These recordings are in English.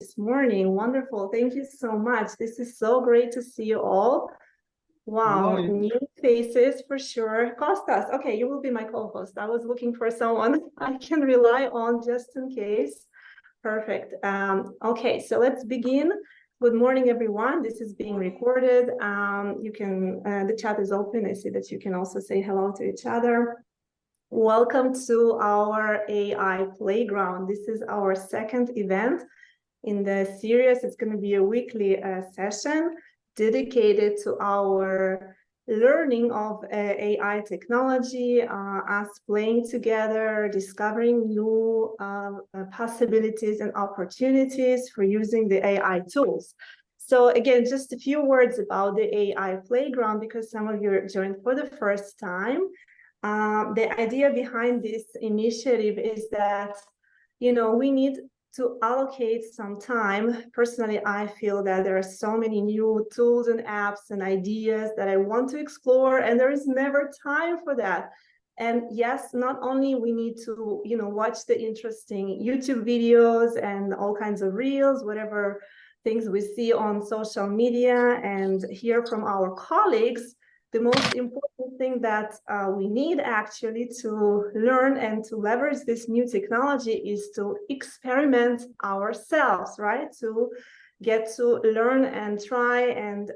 this morning. Wonderful. Thank you so much. This is so great to see you all. Wow, Hello. new faces for sure. Costas, okay, you will be my co-host. I was looking for someone I can rely on just in case. Perfect. Okay, so let's begin. Good morning, everyone. This is being recorded. The chat is open. I see that you can also say hello to each other. Welcome to our AI Playground. This is our second event in the series. It's going to be a weekly session dedicated to our learning of AI technology, us playing together, discovering new possibilities and opportunities for using the AI tools. So again, just a few words about the AI Playground, because some of you joined for the first time. The idea behind this initiative is that, we need to allocate some time. Personally, I feel that there are so many new tools and apps and ideas that I want to explore, and there is never time for that. And yes, not only we need to, watch the interesting YouTube videos and all kinds of reels, whatever things we see on social media and hear from our colleagues. The most important thing that we need actually to learn and to leverage this new technology is to experiment ourselves, right? To get to learn and try and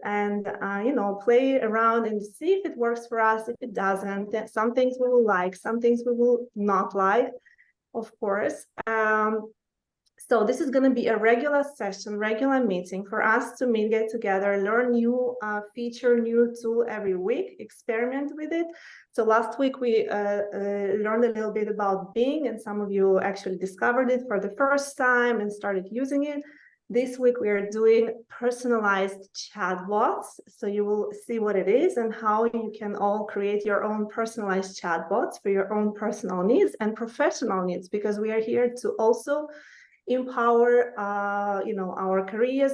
play around and see if it works for us. If it doesn't, then some things we will like, some things we will not like, of course. So this is going to be a regular session, regular meeting for us to meet, get together, learn new feature, new tool every week, experiment with it. So last week we learned a little bit about Bing, and some of you actually discovered it for the first time and started using it. This week we are doing personalized chatbots. So you will see what it is and how you can all create your own personalized chatbots for your own personal needs and professional needs, because we are here to also empower our careers.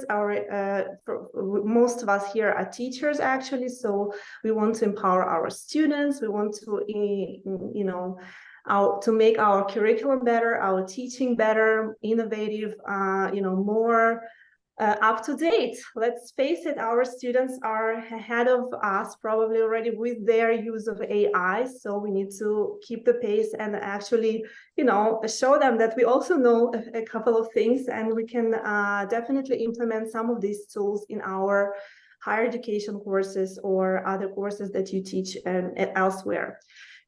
Most of us here are teachers actually, so we want to empower our students. We want to to make our curriculum better, our teaching better, innovative, more up to date. Let's face it, our students are ahead of us probably already with their use of AI. So we need to keep the pace and actually, show them that we also know a couple of things, and we can definitely implement some of these tools in our higher education courses or other courses that you teach elsewhere.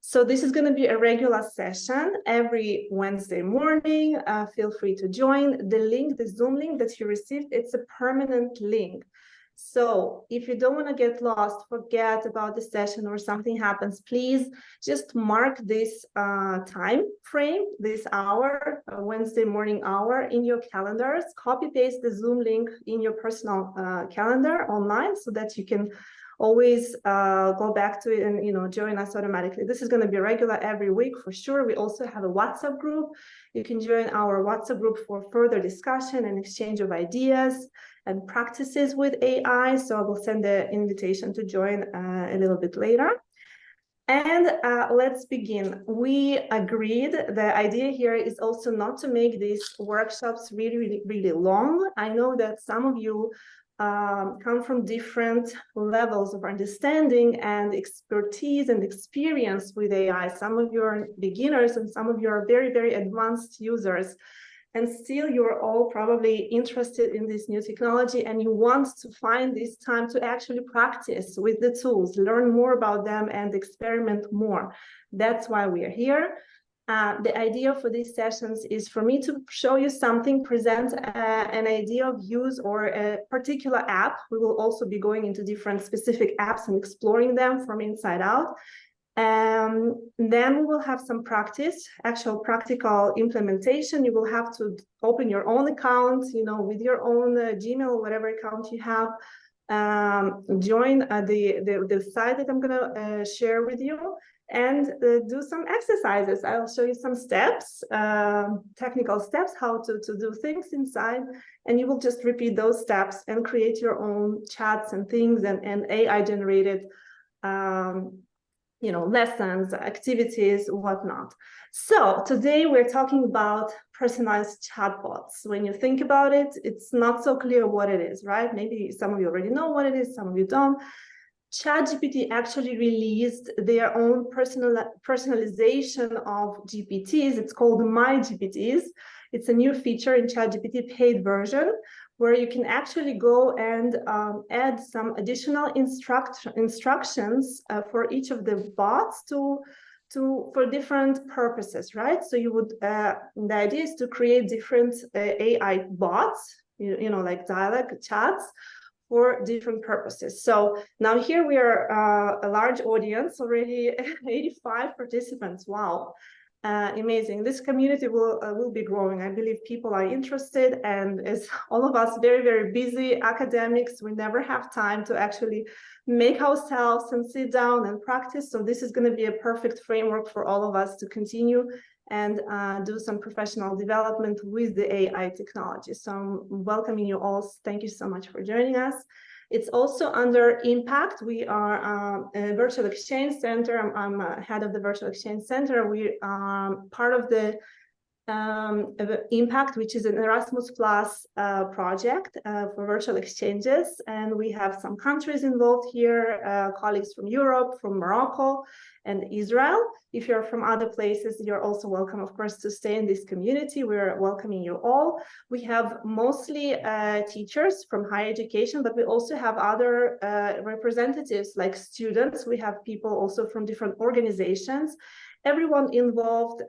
So this is going to be a regular session every Wednesday morning. Feel free to join. The link, the Zoom link that you received, it's a permanent link. So if you don't want to get lost, forget about the session or something happens, please just mark this time frame, this hour, Wednesday morning hour in your calendars. Copy paste the Zoom link in your personal calendar online so that you can always go back to it and join us automatically. This is going to be regular every week for sure. We also have a WhatsApp group. You can join our WhatsApp group for further discussion and exchange of ideas and practices with AI. So I will send the invitation to join a little bit later. And let's begin. We agreed the idea here is also not to make these workshops really long. I know that some of you come from different levels of understanding and expertise and experience with AI. Some of you are beginners and some of you are very advanced users. And still you're all probably interested in this new technology and you want to find this time to actually practice with the tools, learn more about them and experiment more. That's why we are here. The idea for these sessions is for me to show you something, present an idea of use or a particular app. We will also be going into different specific apps and exploring them from inside out. Then we will have some practice, actual practical implementation. You will have to open your own account, with your own Gmail, whatever account you have. Join the site that I'm going to share with you and do some exercises. I'll show you some steps, technical steps, how to do things inside, and you will just repeat those steps and create your own chats and things and AI generated lessons, activities, whatnot. So today we're talking about personalized chatbots. When you think about it, it's not so clear what it is, right? Maybe some of you already know what it is, some of you don't. ChatGPT actually released their own personalization of GPTs. It's called My GPTs. It's a new feature in ChatGPT paid version, where you can actually go and add some additional instructions for each of the bots for different purposes, right? So you would the idea is to create different AI bots, like dialogue chats, for different purposes. So now here we are a large audience, already 85 participants. Wow. Amazing. This community will be growing. I believe people are interested, and as all of us very, very busy academics, we never have time to actually make ourselves and sit down and practice. So this is going to be a perfect framework for all of us to continue and do some professional development with the AI technology. So I'm welcoming you all. Thank you so much for joining us. It's also under Impact. We are a virtual exchange center. I'm head of the virtual exchange center. We are part of the Impact, which is an Erasmus Plus project for virtual exchanges. And we have some countries involved here, colleagues from Europe, from Morocco, and Israel. If you're from other places, you're also welcome, of course, to stay in this community. We're welcoming you all. We have mostly teachers from higher education, but we also have other representatives like students. We have people also from different organizations. Everyone involved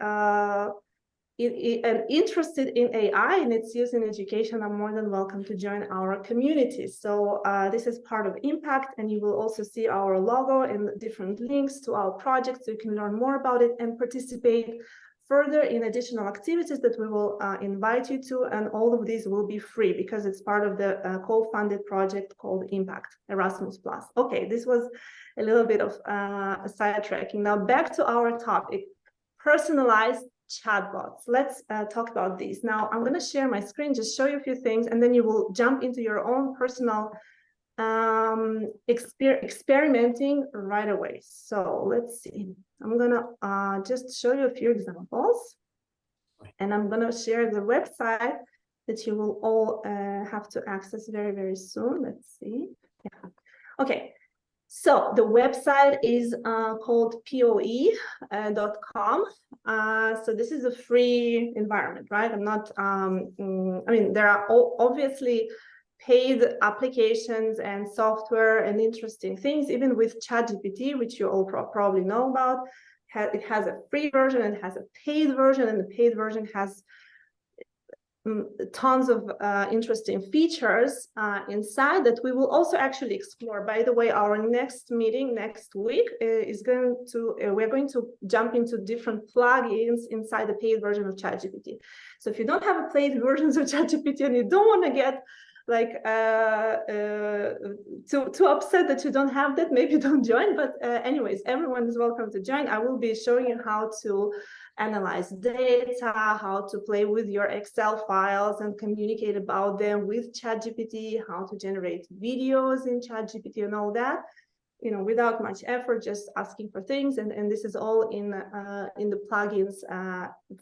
and interested in AI and its use in education are more than welcome to join our community. So this is part of Impact, and you will also see our logo and different links to our project, so you can learn more about it and participate further in additional activities that we will invite you to. And all of these will be free because it's part of the co-funded project called Impact Erasmus+. Okay, this was a little bit of sidetracking. Now back to our topic, personalized chatbots. Let's talk about these. Now, I'm going to share my screen, just show you a few things, and then you will jump into your own personal experimenting right away. So let's see. I'm going to just show you a few examples, and I'm going to share the website that you will all have to access very, very soon. Let's see. Yeah. Okay. So the website is called poe.com. So this is a free environment, right? I'm not, I mean, there are obviously paid applications and software and interesting things, even with ChatGPT, which you all probably know about. It has a free version and has a paid version, and the paid version has tons of interesting features inside that we will also actually explore. By the way, our next meeting next week is going to, we're going to jump into different plugins inside the paid version of ChatGPT. So if you don't have a paid version of ChatGPT and you don't want to get like too upset that you don't have that, maybe don't join. But anyways, everyone is welcome to join. I will be showing you how to analyze data, how to play with your Excel files and communicate about them with ChatGPT, how to generate videos in ChatGPT and all that, without much effort, just asking for things. And this is all in the plugins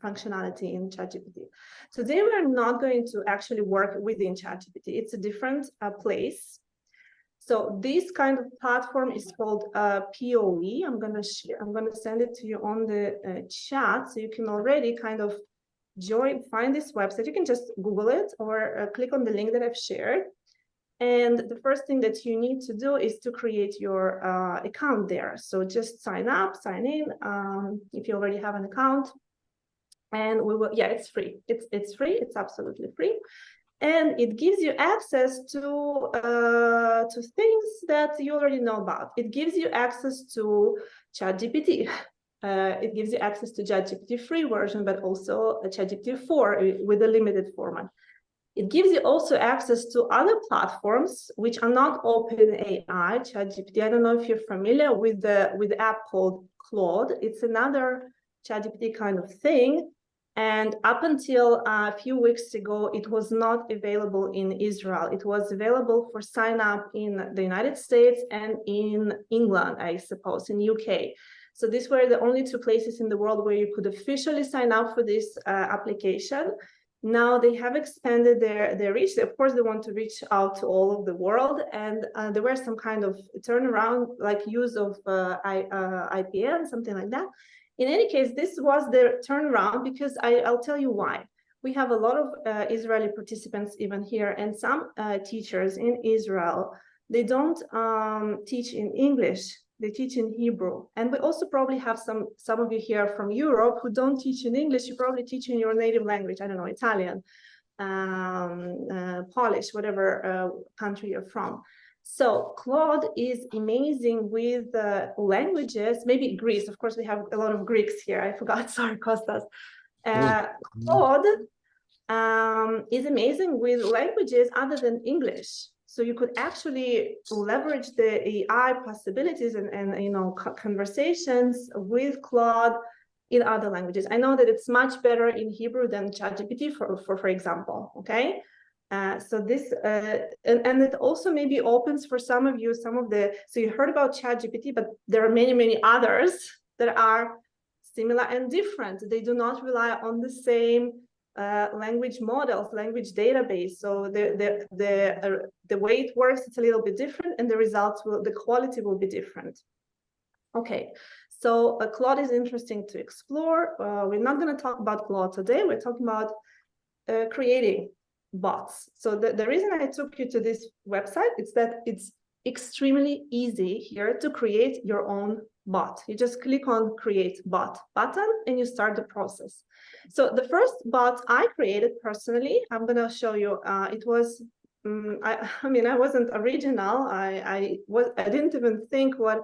functionality in ChatGPT. Today, we're not going to actually work within ChatGPT. It's a different place. So this kind of platform is called POE. I'm gonna send it to you on the chat, so you can already kind of find this website. You can just Google it or click on the link that I've shared. And the first thing that you need to do is to create your account there. So just sign in if you already have an account. And we will, yeah, it's free. It's free. It's absolutely free. And it gives you access to things that you already know about. It gives you access to ChatGPT. It gives you access to ChatGPT free version, but also a ChatGPT 4 with a limited format. It gives you also access to other platforms which are not OpenAI, ChatGPT. I don't know if you're familiar with the app called Claude. It's another ChatGPT kind of thing. And up until a few weeks ago, it was not available in Israel. It was available for sign up in the United States and in England, I suppose, in UK. So these were the only two places in the world where you could officially sign up for this application. Now they have expanded their reach. Of course, they want to reach out to all of the world, and there were some kind of turnaround, like use of IPN, something like that. In any case, this was the turnaround because I'll tell you why. We have a lot of Israeli participants even here, and some teachers in Israel, they don't teach in English, they teach in Hebrew. And we also probably have some of you here from Europe who don't teach in English, you probably teach in your native language, I don't know, Italian, Polish, whatever country you're from. So Claude is amazing with languages, maybe Greece. Of course, we have a lot of Greeks here. I forgot, sorry, Kostas. Claude is amazing with languages other than English. So you could actually leverage the AI possibilities and you know, conversations with Claude in other languages. I know that it's much better in Hebrew than ChatGPT, for example, okay? So this, and it also maybe opens for some of you, so you heard about ChatGPT, but there are many, many others that are similar and different. They do not rely on the same language models, language database. So the way it works, it's a little bit different, and the quality will be different. Okay, so Claude is interesting to explore. We're not going to talk about Claude today. We're talking about creating bots. So the reason I took you to this website is that it's extremely easy here to create your own bot. You just click on create bot button and you start the process. So the first bot I created personally, I'm going to show you, it was I mean, I wasn't original. I didn't even think of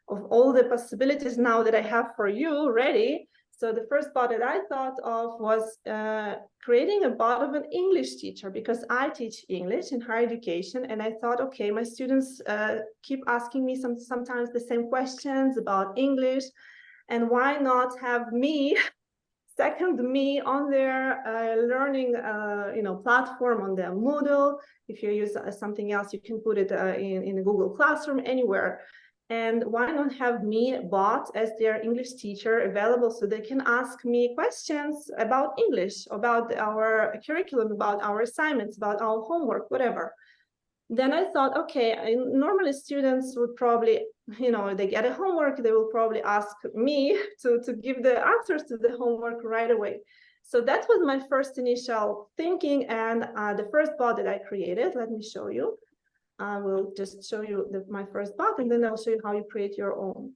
all the possibilities now that I have for you ready. So the first bot that I thought of was creating a bot of an English teacher, because I teach English in higher education, and I thought, okay, my students keep asking me sometimes the same questions about English, and why not have me second me on their learning platform, on their Moodle. If you use something else, you can put it in a Google Classroom, anywhere. And why not have me bot as their English teacher available so they can ask me questions about English, about our curriculum, about our assignments, about our homework, whatever. Then I thought, okay, normally students would probably, they get a homework, they will probably ask me to give the answers to the homework right away. So that was my first initial thinking, and the first bot that I created, let me show you. I will just show you my first bot, and then I'll show you how you create your own.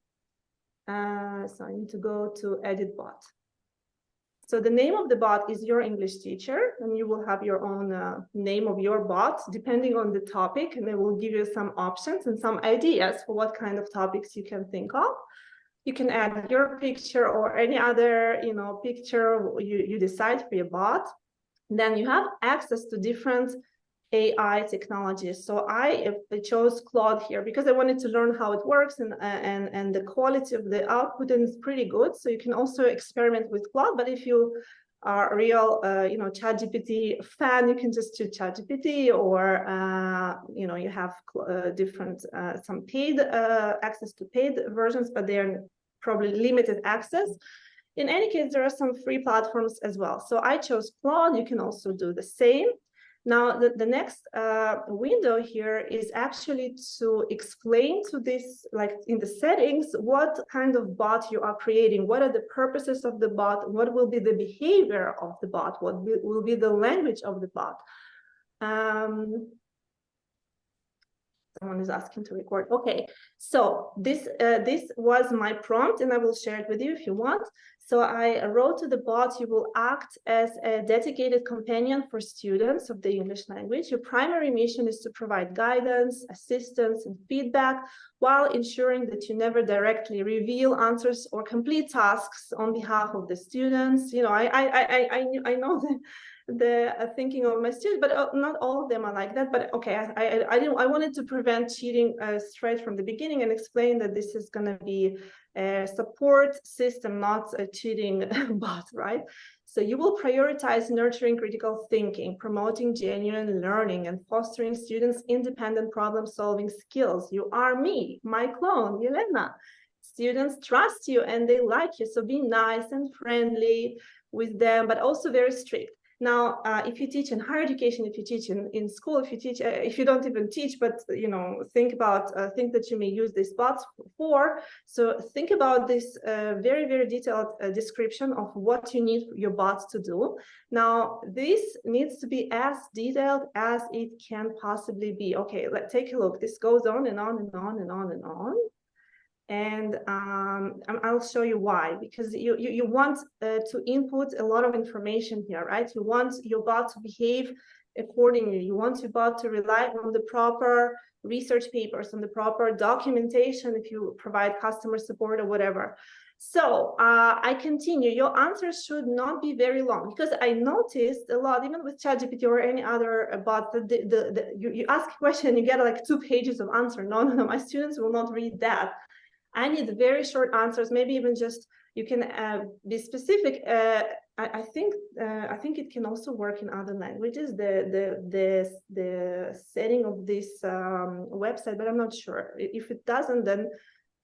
So I need to go to edit bot. So the name of the bot is your English teacher, and you will have your own name of your bot depending on the topic, and they will give you some options and some ideas for what kind of topics you can think of. You can add your picture or any other picture you decide for your bot. Then you have access to different AI technologies. So I chose Claude here because I wanted to learn how it works, and the quality of the output is pretty good. So you can also experiment with Claude, but if you are a real ChatGPT fan, you can just choose ChatGPT, or you have different some paid access to paid versions, but they're probably limited access. In any case, there are some free platforms as well. So I chose Claude. You can also do the same. Now, the next window here is actually to explain to this, like in the settings, what kind of bot you are creating, what are the purposes of the bot, what will be the behavior of the bot, what will be the language of the bot. Someone is asking to record. Okay, so this was my prompt, and I will share it with you if you want. So I wrote to the bot, you will act as a dedicated companion for students of the English language. Your primary mission is to provide guidance, assistance, and feedback, while ensuring that you never directly reveal answers or complete tasks on behalf of the students. I know the thinking of my students, but not all of them are like that. But okay, I wanted to prevent cheating straight from the beginning and explain that this is going to be a support system, not a cheating bot, right? So you will prioritize nurturing critical thinking, promoting genuine learning, and fostering students' independent problem-solving skills. You are me, my clone, Yelena. Students trust you and they like you, so be nice and friendly with them, but also very strict. Now, if you teach in higher education, if you teach in school, if you teach, if you don't even teach, but think about things that you may use these bots for. So think about this very, very detailed description of what you need your bots to do. Now, this needs to be as detailed as it can possibly be. Okay, let's take a look. This goes on and on and on and on and on. And I'll show you why, because you want to input a lot of information here, right? You want your bot to behave accordingly. You want your bot to rely on the proper research papers, on the proper documentation if you provide customer support or whatever. So I continue. Your answers should not be very long, because I noticed a lot, even with ChatGPT or any other bot, that you ask a question, you get like 2 pages of answer. No, my students will not read that. I need very short answers, maybe even just, you can be specific. I think it can also work in other languages, the setting of this website, but I'm not sure. If it doesn't, then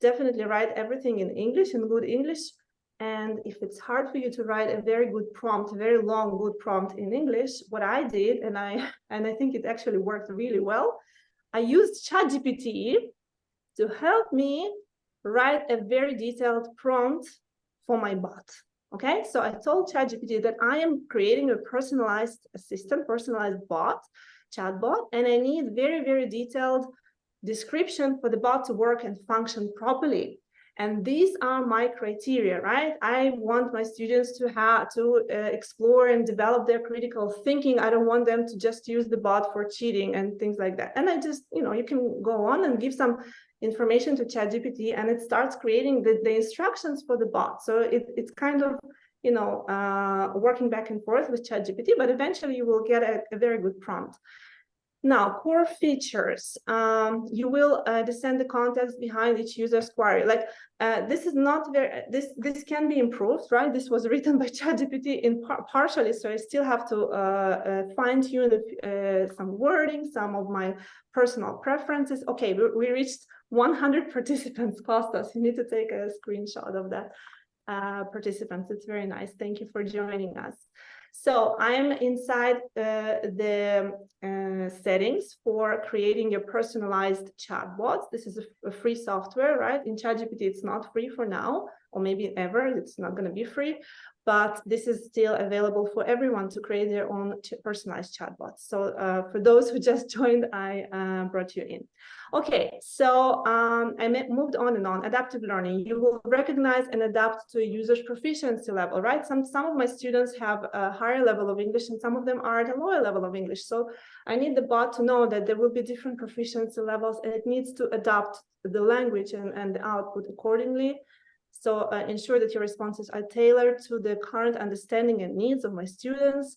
definitely write everything in English, in good English. And if it's hard for you to write a very good prompt, a very long, good prompt in English, what I did, and I think it actually worked really well, I used ChatGPT to help me write a very detailed prompt for my bot. Okay, so I told ChatGPT that I am creating a personalized assistant, personalized bot, chatbot, and I need very, very detailed description for the bot to work and function properly. And these are my criteria, right? I want my students to have to explore and develop their critical thinking. I don't want them to just use the bot for cheating and things like that. And I just, you can go on and give some information to ChatGPT, and it starts creating the instructions for the bot. So it's kind of, working back and forth with ChatGPT, but eventually you will get a very good prompt. Now, core features. You will understand the context behind each user's query. Like this is not very. This can be improved, right? This was written by ChatGPT in partially, so I still have to fine tune some wording, some of my personal preferences. Okay, we reached 100 participants. Kostas, you need to take a screenshot of that. Participants, it's very nice. Thank you for joining us. So I'm inside the settings for creating your personalized chatbots. This is a free software, right? In ChatGPT, it's not free for now, or maybe ever, it's not going to be free, but this is still available for everyone to create their own personalized chatbots. So for those who just joined, I brought you in. Okay, so I moved on and on. Adaptive learning. You will recognize and adapt to a user's proficiency level, right? Some of my students have a higher level of English, and some of them are at a lower level of English. So I need the bot to know that there will be different proficiency levels, and it needs to adapt the language and the output accordingly. So ensure that your responses are tailored to the current understanding and needs of my students.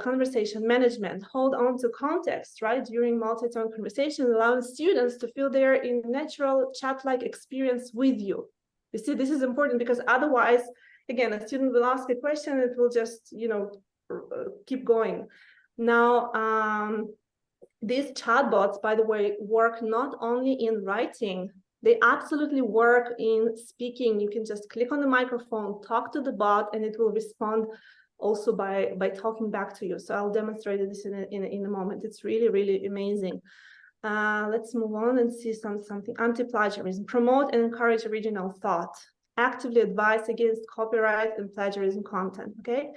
Conversation management, hold on to context, right? During multi-tone conversation, allowing students to feel they're in natural chat-like experience with you. You see, this is important, because otherwise, again, a student will ask a question, it will just, keep going. Now, these chatbots, by the way, work not only in writing, they absolutely work in speaking. You can just click on the microphone, talk to the bot, and it will respond also by talking back to you. So I'll demonstrate this in a moment. It's really, really amazing. Let's move on and see something. Anti-plagiarism. Promote and encourage original thought. Actively advise against copyright and plagiarism content. Okay.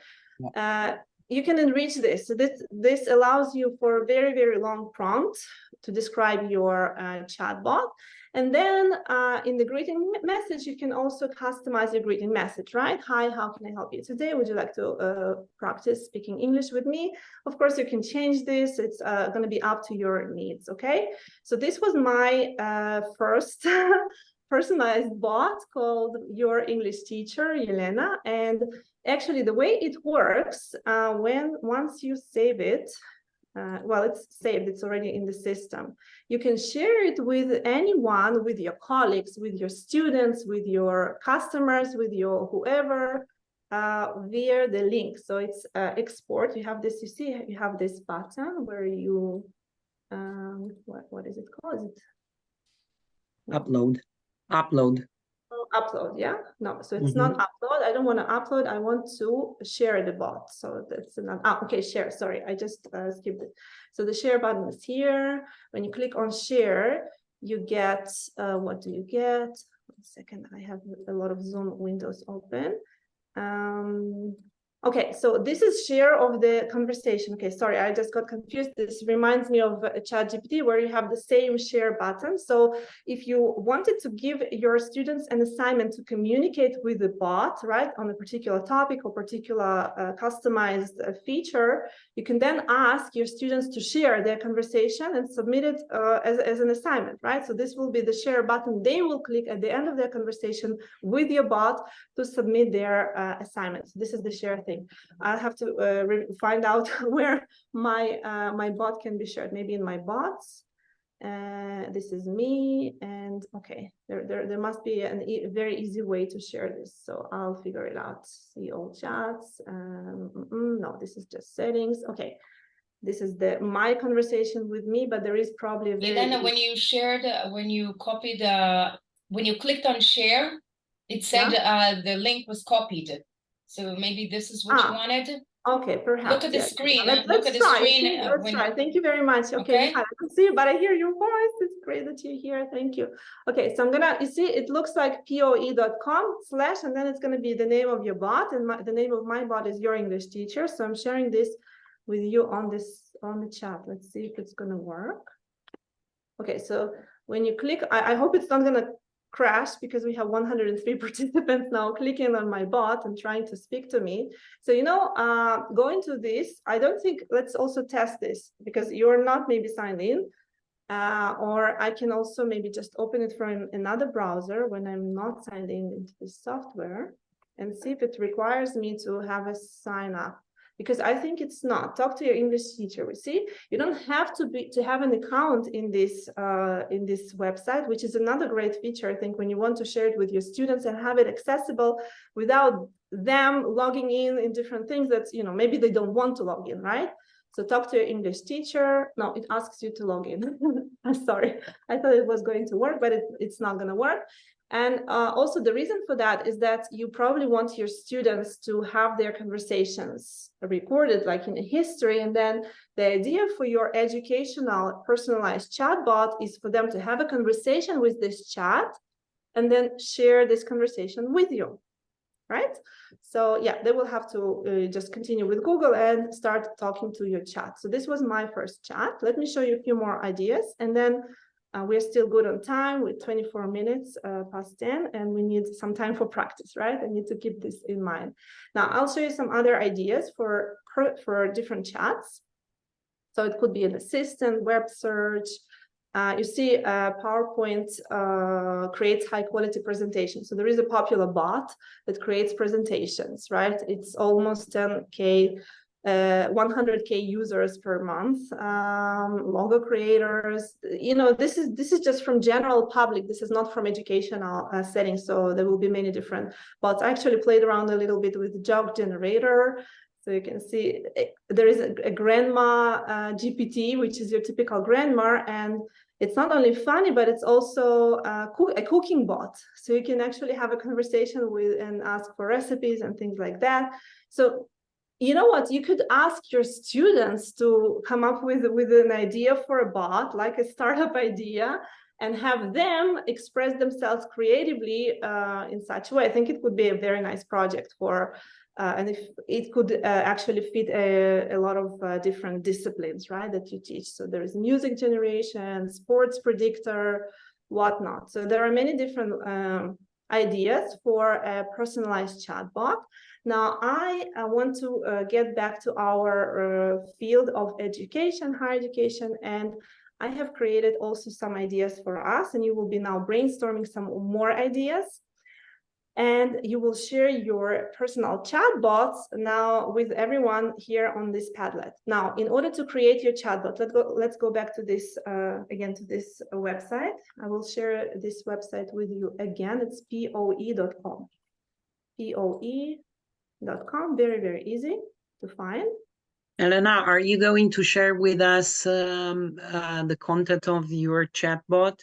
Yeah. You can enrich this. So this allows you for a very, very long prompt to describe your chatbot. And then in the greeting message, you can also customize your greeting message, right? Hi, how can I help you today? Would you like to practice speaking English with me? Of course, you can change this. It's going to be up to your needs, okay? So this was my first personalized bot called Your English Teacher, Yelena. And actually, the way it works, once you save it, well, it's saved, it's already in the system. You can share it with anyone, with your colleagues, with your students, with your customers, with your whoever, via the link. So it's export. You have this, you see, you have this button where you, what is it called? Is it upload? Upload, yeah? No, so it's not upload. I don't want to upload. I want to share the bot. So that's not, okay, share. Sorry, I just skipped it. So the share button is here. When you click on share, you get, what do you get? 1 second, I have a lot of Zoom windows open. Okay, so this is share of the conversation. Okay, sorry, I just got confused. This reminds me of ChatGPT, where you have the same share button. So if you wanted to give your students an assignment to communicate with the bot, right, on a particular topic or particular customized feature, you can then ask your students to share their conversation and submit it as an assignment, right? So this will be the share button. They will click at the end of their conversation with your bot to submit their assignments. This is the share thing. I'll have to find out where my my bot can be shared. Maybe in my bots. This is me, and okay, there must be a very easy way to share this. So I'll figure it out. See all chats. No, this is just settings. Okay, this is my conversation with me, but there is probably a very. Elena, when you shared, when you copied, when you clicked on share, it said the link was copied. So maybe this is what you wanted. Okay, perhaps. Look at the screen. Let's try. Thank you very much. Okay, I can see you, but I hear your voice. It's great that you're here. Thank you. Okay, so I'm gonna, you see, it looks like poe.com/ and then it's gonna be the name of your bot, and the name of my bot is Your English Teacher. So I'm sharing this with you on the chat. Let's see if it's gonna work. Okay, so when you click, I hope it's not gonna crash, because we have 103 participants now clicking on my bot and trying to speak to me. So, you know, going to this, I don't think, let's also test this, because you're not maybe signed in, or I can also maybe just open it from another browser when I'm not signed in into this software, and see if it requires me to have a sign up. Because I think it's not. Talk to your English teacher. We see you don't have to have an account in this website, which is another great feature, I think, when you want to share it with your students and have it accessible without them logging in different things that, you know, maybe they don't want to log in, right? So talk to your English teacher. No, it asks you to log in. I'm sorry. I thought it was going to work, but it's not going to work. And also the reason for that is that you probably want your students to have their conversations recorded, like in a history. And then the idea for your educational personalized chatbot is for them to have a conversation with this chat and then share this conversation with you, right? So yeah, they will have to just continue with Google and start talking to your chat. So this was my first chat. Let me show you a few more ideas, and then we're still good on time with 24 minutes past 10, and we need some time for practice, right? I need to keep this in mind. Now, I'll show you some other ideas for different chats. So it could be an assistant, web search. You see PowerPoint creates high quality presentations. So there is a popular bot that creates presentations, right? It's almost 10K 100K users per month, logo creators. You know, this is just from general public. This is not from educational settings. So there will be many different bots. I actually played around a little bit with the job generator. So you can see there is a grandma GPT, which is your typical grandma, and it's not only funny, but it's also a cooking bot. So you can actually have a conversation with and ask for recipes and things like that. So you know what, you could ask your students to come up with an idea for a bot, like a startup idea, and have them express themselves creatively in such a way. I think it would be a very nice project for, and if it could actually fit a lot of different disciplines, right, that you teach. So there is music generation, sports predictor, whatnot. So there are many different ideas for a personalized chatbot. Now, I want to get back to our field of education, higher education, and I have created also some ideas for us, and you will be now brainstorming some more ideas. And you will share your personal chatbots now with everyone here on this Padlet. Now, in order to create your chatbot, let's go back to this, again, to this website. I will share this website with you again. It's poe.com. POE. Very, very easy to find. Elena, are you going to share with us the content of your chatbot?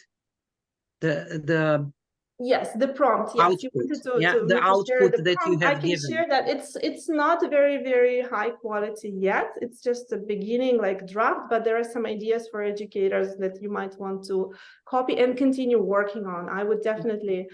The Yes, the prompt. Yes, output. you wanted The output share the that you prompt. I have can given. share that. It's not very, very high quality yet. It's just a beginning, like draft, but there are some ideas for educators that you might want to copy and continue working on. I would definitely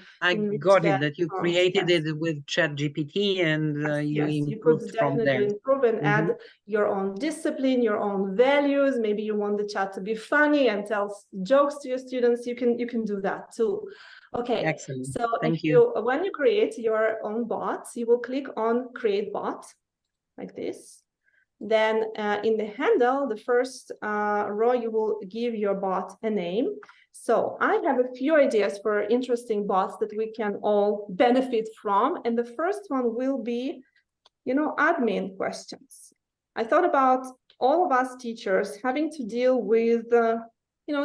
got it, that you created it with ChatGPT and you improved could from definitely there. improve and add your own discipline, your own values. Maybe you want the chat to be funny and tell jokes to your students. You can do that too. Okay, excellent. So Thank you. When you create your own bots, you will click on create bot like this. Then in the handle, the first row, you will give your bot a name. So I have a few ideas for interesting bots that we can all benefit from. And the first one will be, admin questions. I thought about all of us teachers having to deal with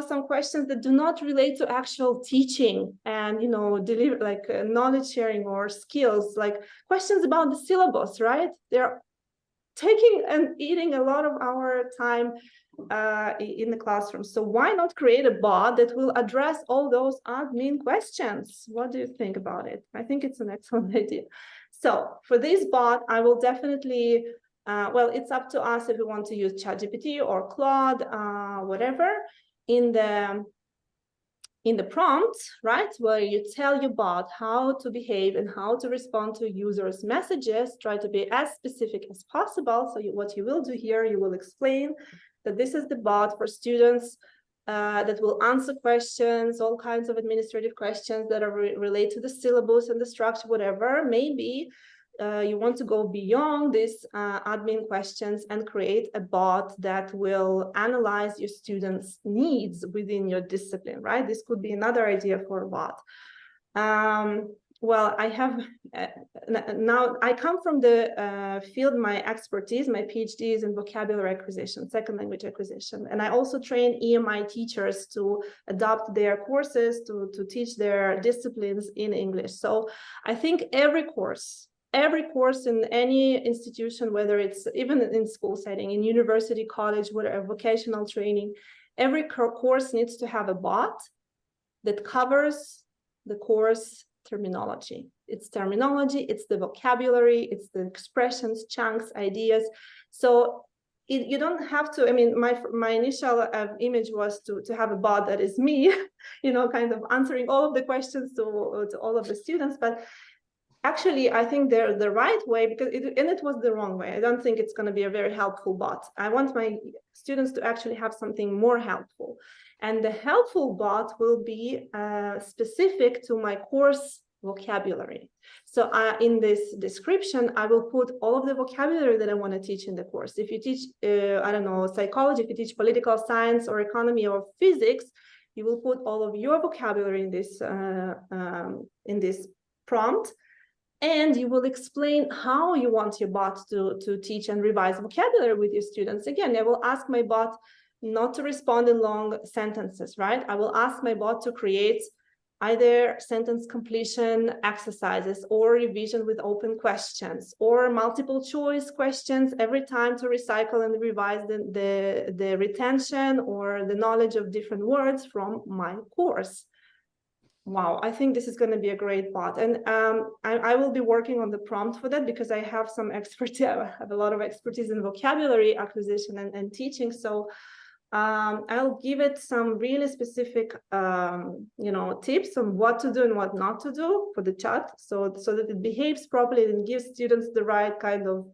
some questions that do not relate to actual teaching and deliver like knowledge sharing or skills, like questions about the syllabus, right? They're taking and eating a lot of our time in the classroom. So why not create a bot that will address all those admin questions? What do you think about it? I think it's an excellent idea. So for this bot, I will definitely well, it's up to us if we want to use ChatGPT or Claude, whatever. In the prompt, right, where you tell your bot how to behave and how to respond to users' messages, try to be as specific as possible. So what you will do here, you will explain that this is the bot for students that will answer questions, all kinds of administrative questions that are related to the syllabus and the structure, whatever. Maybe you want to go beyond these admin questions and create a bot that will analyze your students' needs within your discipline, right? This could be another idea for a bot. Well, I have now I come from the field, my expertise, my PhD is in vocabulary acquisition, second language acquisition. And I also train EMI teachers to adopt their courses to teach their disciplines in English. So I think every course in any institution, whether it's even in school setting, in university, college, whatever, vocational training, every course needs to have a bot that covers the course terminology. It's terminology, it's the vocabulary, it's the expressions, chunks, ideas. So you don't have to, I mean, my initial image was to have a bot that is me, kind of answering all of the questions to all of the students, but actually, I think they're the right way, because it was the wrong way. I don't think it's going to be a very helpful bot. I want my students to actually have something more helpful. And the helpful bot will be specific to my course vocabulary. So in this description, I will put all of the vocabulary that I want to teach in the course. If you teach, I don't know, psychology, if you teach political science or economy or physics, you will put all of your vocabulary in this prompt. And you will explain how you want your bot to teach and revise vocabulary with your students. Again, I will ask my bot not to respond in long sentences, right? I will ask my bot to create either sentence completion exercises or revision with open questions or multiple choice questions every time to recycle and revise the retention or the knowledge of different words from my course. Wow, I think this is going to be a great bot. And I will be working on the prompt for that because I have some expertise. I have a lot of expertise in vocabulary acquisition and teaching. So I'll give it some really specific, tips on what to do and what not to do for the chat, so that it behaves properly and gives students the right kind of,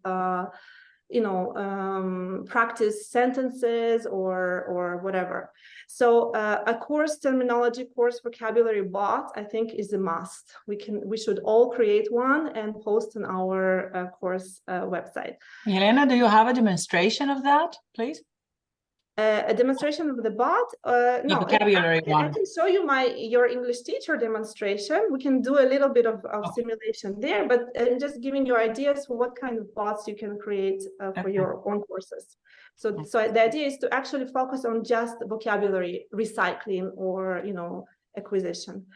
practice sentences or whatever. So a course terminology, course vocabulary bot, I think, is a must. We should all create one and post on our course website. Elena, do you have a demonstration of that, please? A demonstration of the bot? No, vocabulary one. I can show you your English teacher demonstration. We can do a little bit of simulation there, but just giving you ideas for what kind of bots you can create for your own courses. So the idea is to actually focus on just vocabulary recycling or acquisition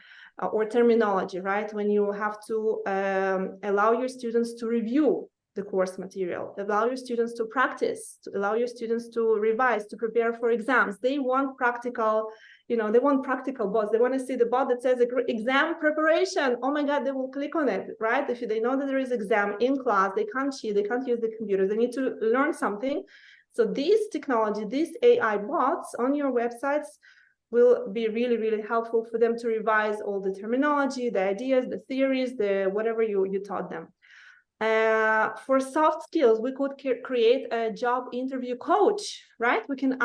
or terminology, right? When you have to allow your students to review the course material. Allow your students to practice, to allow your students to revise, to prepare for exams. They want practical, they want practical bots. They want to see the bot that says exam preparation. Oh my God, they will click on it, right? If they know that there is exam in class, they can't cheat, they can't use the computer, they need to learn something. So these technology, these AI bots on your websites will be really, really helpful for them to revise all the terminology, the ideas, the theories, the whatever you taught them. For soft skills, we could create a job interview coach, right? We can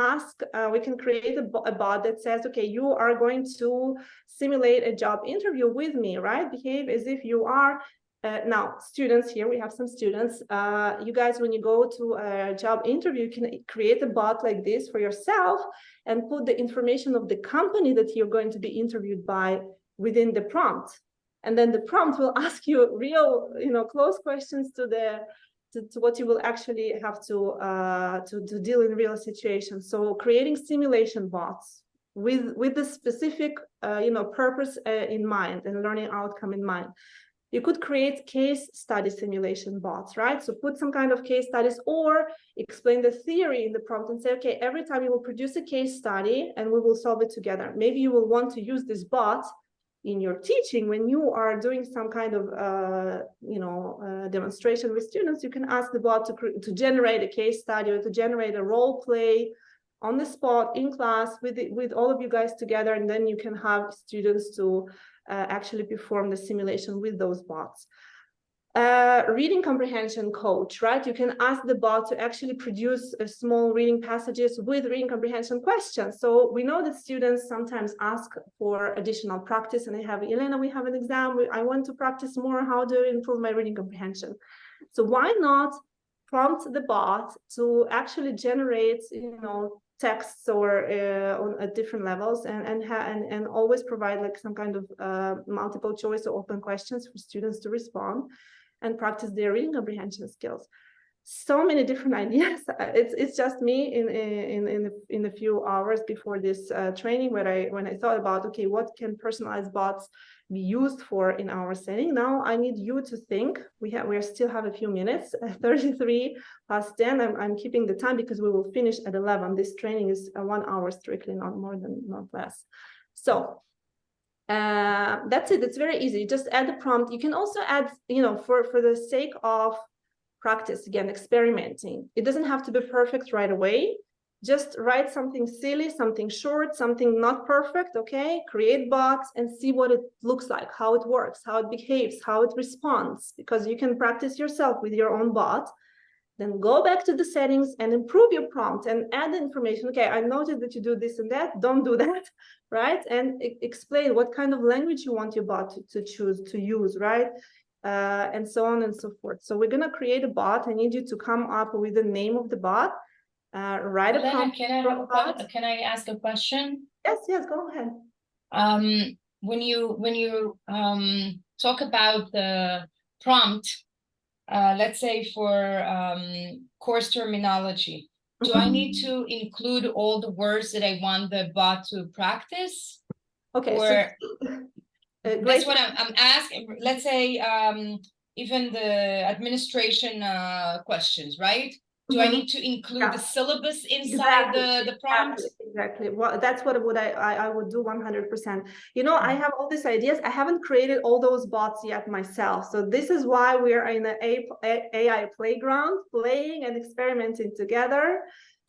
create a bot that says, okay, you are going to simulate a job interview with me, right? Behave as if you are. Now, students here, we have some students. You guys, when you go to a job interview, you can create a bot like this for yourself and put the information of the company that you're going to be interviewed by within the prompt. And then the prompt will ask you real, close questions to what you will actually have to deal in real situations. So creating simulation bots with the specific, purpose in mind and learning outcome in mind. You could create case study simulation bots, right? So put some kind of case studies or explain the theory in the prompt and say, okay, every time you will produce a case study and we will solve it together. Maybe you will want to use this bot in your teaching when you are doing some kind of demonstration with students. You can ask the bot to generate a case study or to generate a role play on the spot in class with all of you guys together, and then you can have students to actually perform the simulation with those bots. Reading comprehension coach, right? You can ask the bot to actually produce small reading passages with reading comprehension questions. So we know that students sometimes ask for additional practice and they have, Elena, we have an exam, I want to practice more, how do I improve my reading comprehension? So why not prompt the bot to actually generate, texts or on at different levels and always provide like some kind of multiple choice or open questions for students to respond and practice their reading comprehension skills. So many different ideas. It's just me in a few hours before this training when I thought about, okay, what can personalized bots be used for in our setting? Now I need you to think. We still have a few minutes. 33 past 10. I'm keeping the time because we will finish at 11. This training is 1 hour strictly, not less. So that's it. It's very easy. Just add the prompt. You can also add, for the sake of practice, again, experimenting. It doesn't have to be perfect right away. Just write something silly, something short, something not perfect, okay? Create bots and see what it looks like, how it works, how it behaves, how it responds, because you can practice yourself with your own bot. Then go back to the settings and improve your prompt and add the information. Okay, I noticed that you do this and that, don't do that, right? And explain what kind of language you want your bot to choose to use, right? And so on and so forth. So we're going to create a bot. I need you to come up with the name of the bot. Write a prompt. Can I ask a question? Yes, go ahead. When you talk about the prompt, let's say for course terminology, do I need to include all the words that I want the bot to practice? Okay, or that's what I'm asking. Let's say even the administration questions, right? Do I need to include the syllabus inside the prompt? Exactly. Well, that's what I would do 100%. I have all these ideas. I haven't created all those bots yet myself. So this is why we're in an AI playground, playing and experimenting together,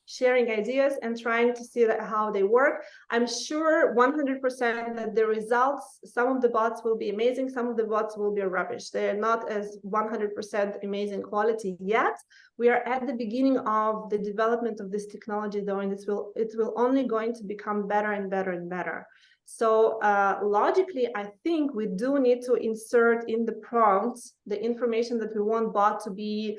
sharing ideas and trying to see how they work. I'm sure 100% that the results, some of the bots will be amazing, some of the bots will be rubbish. They're not as 100% amazing quality yet. We are at the beginning of the development of this technology though, and it will only going to become better and better and better. So logically, I think we do need to insert in the prompts the information that we want bot to be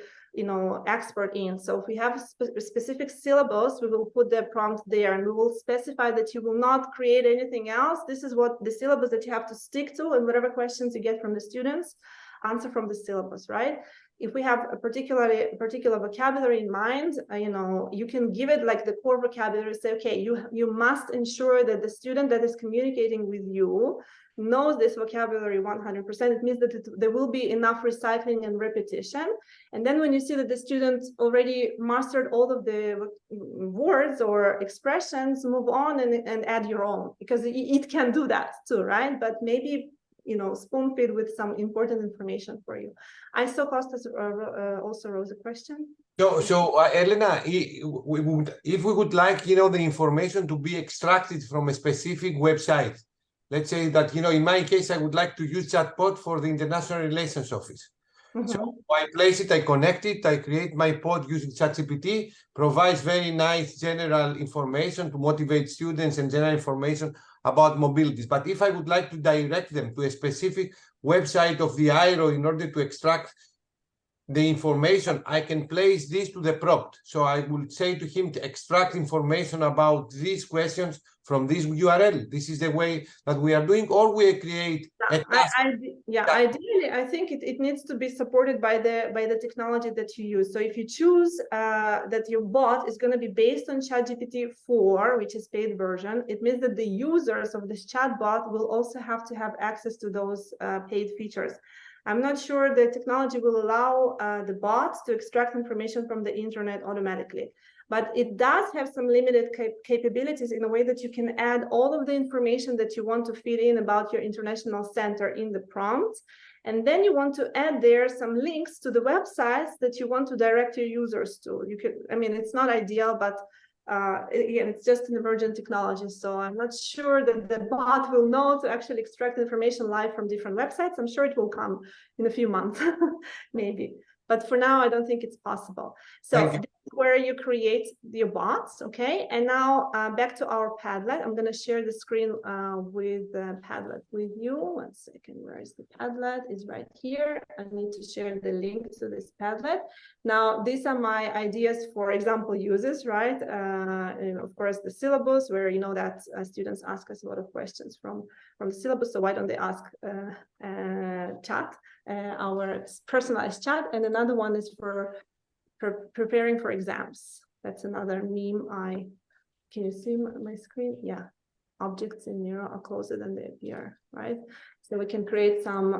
expert in. So if we have a specific syllabus, we will put the prompt there and we will specify that you will not create anything else. This is what the syllabus that you have to stick to, and whatever questions you get from the students, answer from the syllabus, right? if we have a particular vocabulary in mind, you can give it like the core vocabulary, say, okay, you must ensure that the student that is communicating with you knows this vocabulary 100%. It means that there will be enough recycling and repetition. And then when you see that the student already mastered all of the words or expressions, move on and add your own, because it can do that too, right? But maybe, spoon feed with some important information for you. I saw Costas also rose a question. So Elena, if we would like, the information to be extracted from a specific website, let's say that, in my case, I would like to use Chatbot for the International Relations Office. So I place it, I connect it, I create my pod using ChatGPT, provides very nice general information to motivate students and general information about mobilities. But if I would like to direct them to a specific website of the IRO in order to extract the information, I can place this to the prompt. So I will say to him to extract information about these questions from this URL. This is the way that we are doing, or we create a task. Ideally, I think it needs to be supported by the technology that you use. So if you choose that your bot is going to be based on ChatGPT 4, which is paid version, it means that the users of this chatbot will also have to have access to those paid features. I'm not sure the technology will allow the bots to extract information from the internet automatically, but it does have some limited capabilities in a way that you can add all of the information that you want to feed in about your international center in the prompt. And then you want to add there some links to the websites that you want to direct your users to. You could, it's not ideal, but again, it's just an emergent technology, so I'm not sure that the bot will know to actually extract information live from different websites. I'm sure it will come in a few months, maybe. But for now, I don't think it's possible. So this is where you create your bots, okay? And now back to our Padlet. I'm going to share the screen with Padlet with you. 1 second, where is the Padlet? It's right here. I need to share the link to this Padlet. Now, these are my ideas for example uses, right? And of course, the syllabus, where you know that students ask us a lot of questions from the syllabus. So why don't they ask chat? Our personalized chat, and another one is for preparing for exams. That's another meme. Can you see my screen? Yeah, objects in Miro are closer than they appear, right? So we can create some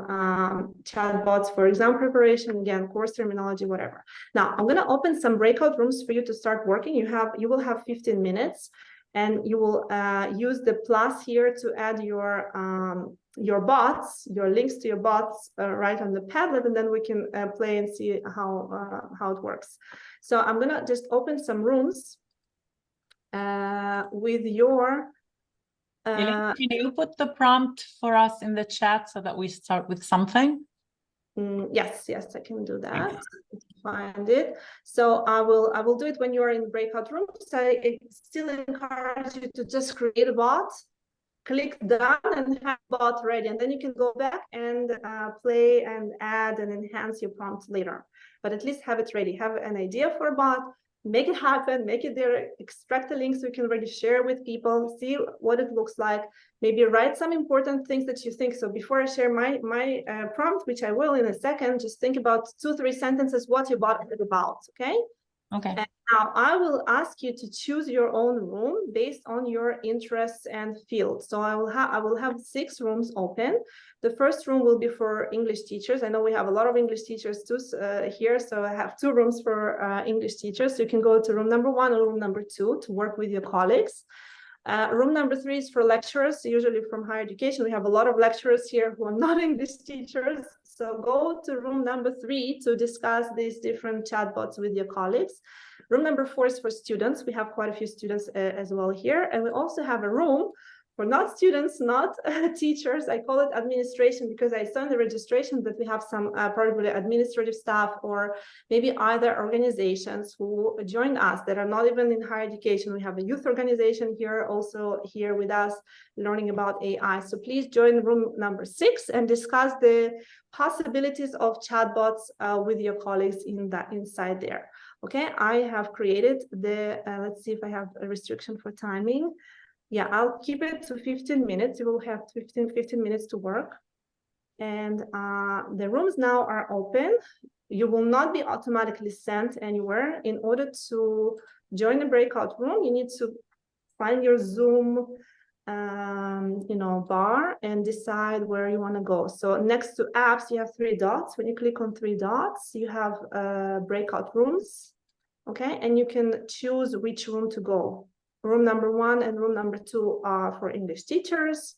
chatbots for exam preparation, again, course terminology, whatever. Now I'm going to open some breakout rooms for you to start working. You will have 15 minutes. And you will use the plus here to add your bots, your links to your bots right on the Padlet, and then we can play and see how it works. So I'm gonna just open some rooms with your. Can you put the prompt for us in the chat so that we start with something? Yes, I can do that. Find it. So I will do it when you are in breakout rooms. I still encourage you to just create a bot, click done, and have a bot ready, and then you can go back and play and add and enhance your prompt later. But at least have it ready. Have an idea for a bot, make it happen, make it there, extract the links so you can already share with people, see what it looks like, maybe write some important things that you think. So before I share my prompt, which I will in a second, just think about 2-3 sentences what your bot is about, okay? Okay. And now I will ask you to choose your own room based on your interests and fields. So I will have 6 rooms open. The first room will be for English teachers. I know we have a lot of English teachers too here, so I have 2 rooms for English teachers. So you can go to room number 1 or room number 2 to work with your colleagues. Room number 3 is for lecturers, usually from higher education. We have a lot of lecturers here who are not English teachers. So go to room number 3 to discuss these different chatbots with your colleagues. Room number 4 is for students. We have quite a few students as well here. And we also have a room for not students, not teachers. I call it administration because I saw in the registration that we have some probably administrative staff or maybe other organizations who join us that are not even in higher education. We have a youth organization here, also here with us, learning about AI. So please join room number 6 and discuss the possibilities of chatbots with your colleagues inside there. Okay, I have created the, let's see if I have a restriction for timing. Yeah, I'll keep it to 15 minutes. You will have 15 minutes to work. And the rooms now are open. You will not be automatically sent anywhere. In order to join a breakout room, you need to find your Zoom bar and decide where you want to go. So next to apps, you have 3 dots. When you click on 3 dots, you have breakout rooms. Okay, and you can choose which room to go. Room number 1 and room number 2 are for English teachers.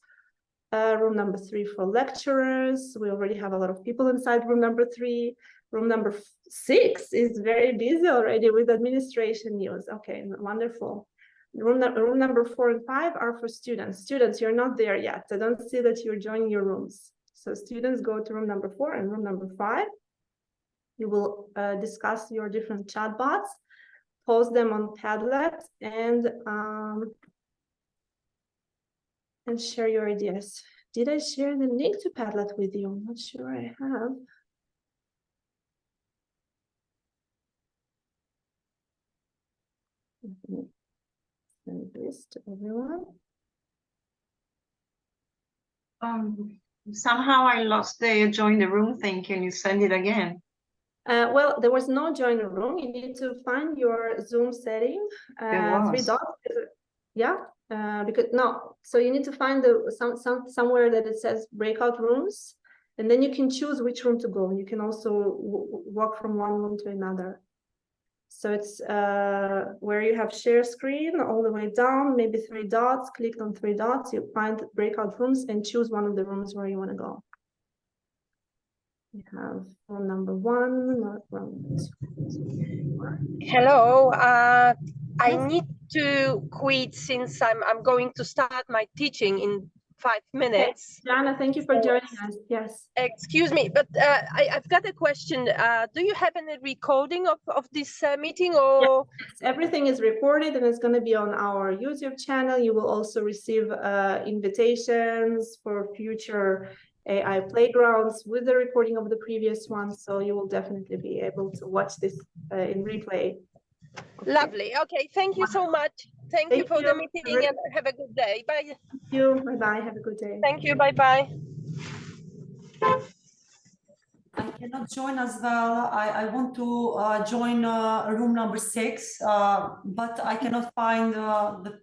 Room number 3 for lecturers. We already have a lot of people inside room number 3. Room number 6 is very busy already with administration news. Okay, wonderful. Room number 4 and 5 are for students. Students, you're not there yet. I don't see that you're joining your rooms. So students, go to room number 4 and room number 5. You will discuss your different chatbots, post them on Padlet, and share your ideas. Did I share the link to Padlet with you? I'm not sure I have. Send this to everyone. Somehow I lost the join the room thing. Can you send it again? Well, there was no join a room. You need to find your Zoom setting. 3 dots. Yeah. Because no, so you need to find somewhere that it says breakout rooms, and then you can choose which room to go. You can also walk from one room to another. So it's where you have share screen all the way down, maybe 3 dots. Click on 3 dots. You find breakout rooms and choose one of the rooms where you want to go. We have room number 1, not room 2. Hello, I need to quit since I'm going to start my teaching in 5 minutes. Okay. Jana, thank you for joining us. Yes. Excuse me, but I've got a question. Do you have any recording of this meeting or? Yes, everything is recorded and it's going to be on our YouTube channel. You will also receive invitations for future AI playgrounds with the recording of the previous one. So you will definitely be able to watch this in replay. Okay. Lovely. Okay, thank you so much. Thank you for the meeting and have a good day. Bye. Thank you. Bye-bye. Have a good day. Thank you. Bye-bye. I cannot join as well. I want to join room number 6, but I cannot find the.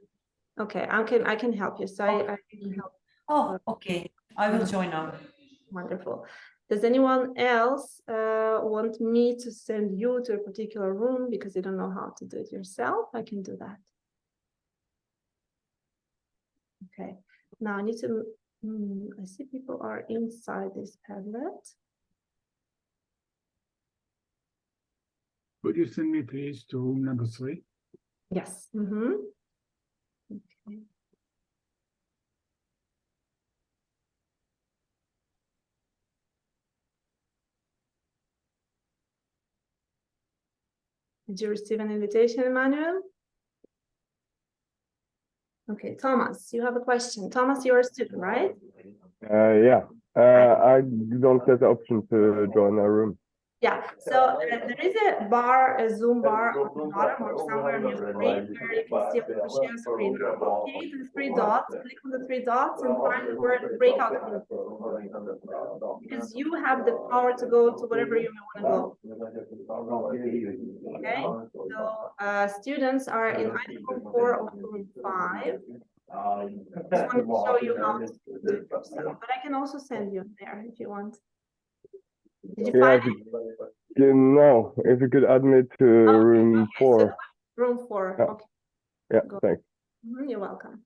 Okay, I can help you. So I can help. Oh, okay. I will join now. Wonderful. Does anyone else want me to send you to a particular room because you don't know how to do it yourself? I can do that. Okay. Now I need to. I see people are inside this Padlet. Could you send me please to room number 3? Yes. Okay. Did you receive an invitation, Emmanuel? Okay, Thomas, you have a question. Thomas, you're a student, right? Yeah. I don't get the option to join a room. Yeah, so there is a bar, a Zoom bar on the bottom or somewhere on your screen where you can see the share screen. Okay, the 3 dots, click on the 3 dots and find the word breakout room. Because you have the power to go to whatever you want to go. Okay, so students are in either room 4 or room 5. I just want to show you how to do it yourself, but I can also send you there if you want. Did you find it? No, if you could add me to room 4. So room 4. Yeah. Okay. Yeah, Go. thanks. You're welcome.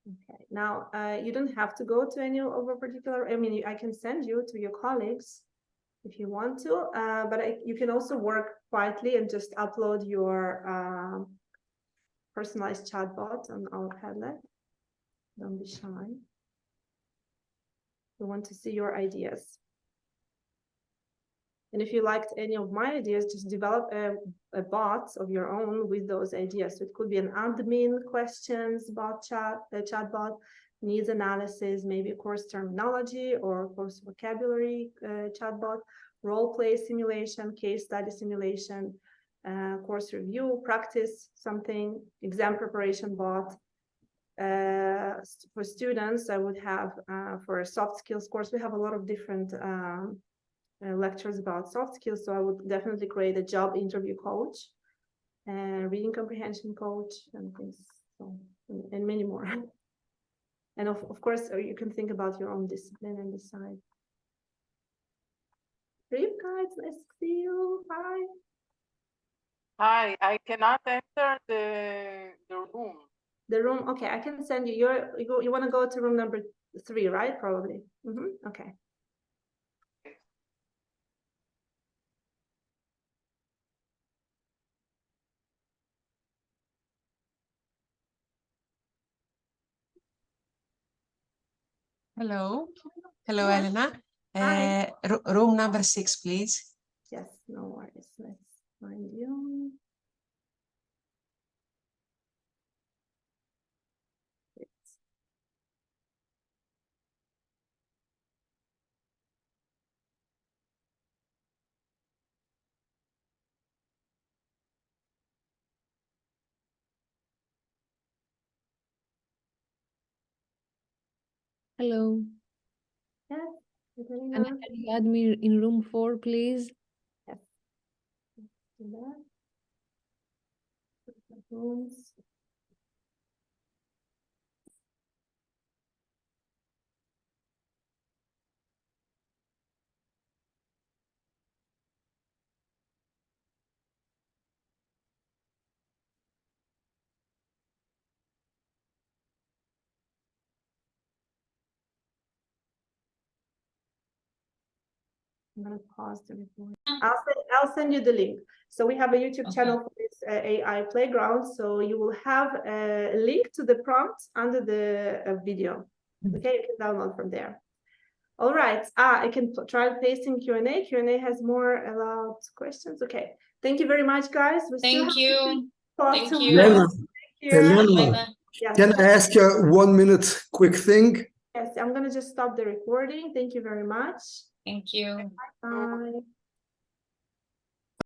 Okay. Now, you don't have to go to any of a particular. I mean, I can send you to your colleagues if you want to, but you can also work quietly and just upload your personalized chatbot on our Padlet. Don't be shy. We want to see your ideas. And if you liked any of my ideas, just develop a bot of your own with those ideas. So it could be an admin questions bot chatbot, needs analysis, maybe a course terminology or course vocabulary chatbot, role play simulation, case study simulation, course review, practice something, exam preparation bot. For students, I would have for a soft skills course, we have a lot of different lectures about soft skills. So I would definitely create a job interview coach, reading comprehension coach, and things, so, and many more. And of course, you can think about your own discipline and decide. Rivka, it's nice to see you. Hi. Hi, I cannot enter the room. The room, okay, I can send you. You want to go to room number 3, right? Probably. Okay. Hello. Hello, Yes. Elena. Hi. Room number 6, please. Yes, no worries. Let's find you. Hello. Yes. Can you add me in room 4, please? Yes. Do that. Rooms. I'm gonna pause the recording. I'll send you the link. So we have a YouTube channel for this AI playground. So you will have a link to the prompt under the video. Okay, you can download from there. All right. I can try pasting Q&A. Q&A has more allowed questions. Okay. Thank you very much, guys. Thank you. Thank you. Elena, Elena, Yes. can I ask you 1 minute quick thing? Yes, I'm gonna just stop the recording. Thank you very much. Thank you. Bye.